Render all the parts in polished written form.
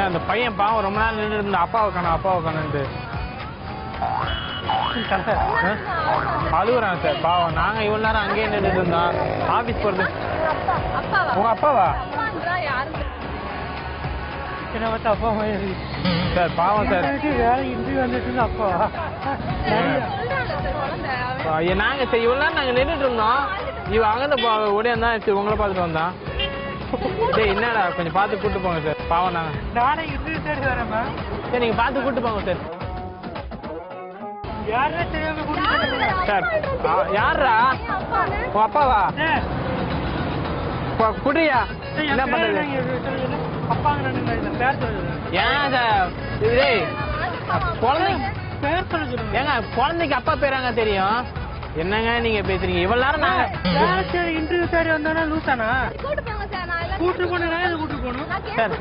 அந்த பையன் பாவம் ரொம்ப நாள் நின்று இருந்தா அப்பாவை காணுன்ட்டு அழுகுறான் சார் பாவம். நாங்க இவ்வளவு நேரம் அங்கேயே நின்றுட்டு இருந்தோம். ஆபீஸ் போறது. உங்க அப்பாவா? அப்பா சார் பாவம் சார். வேலை இன்டர்வியூ வந்துட்டு அப்பாவா? நாங்க சரி இவ்வளவு நேரம் நாங்க நின்றுட்டு இருந்தோம். இவ அங்கே ஓடியா சரி உங்களை பார்த்துட்டு வந்தான். சரி என்னடா கொஞ்சம் பார்த்து கூட்டு போங்க சார் பாவம். நானே இன்டர்வியூ தேடி வரேன். சரி நீங்க பார்த்து கூட்டு போங்க சார். சார் யாரா? உன் அப்பாவா? குடியா என்ன பண்றது? ஏன் சார் குழந்தைக்கு அப்பா பேராங்க தெரியும். என்னங்க நீங்க பேசுறீங்க? இவ்வளவு நேரம் நாங்க இன்டர்வியூ தேடி வந்தோம்னா லூசானா? கூட்டு போனா கூட்டு போகணும் சார்.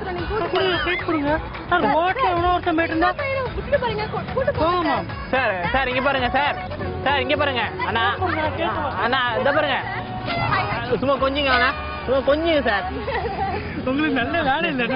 சார் ஓட்ட ஒருத்தன் போயிட்டு இருந்தா சார். சார் இங்க பாருங்க சார். சார் இங்க பாருங்க அண்ணா. அண்ணா இத பாருங்க. சும்மா கொஞ்சிங்க அண்ணா. சும்மா கொஞ்சிங்க சார். உங்களுக்கு நல்ல வேலை இல்லை.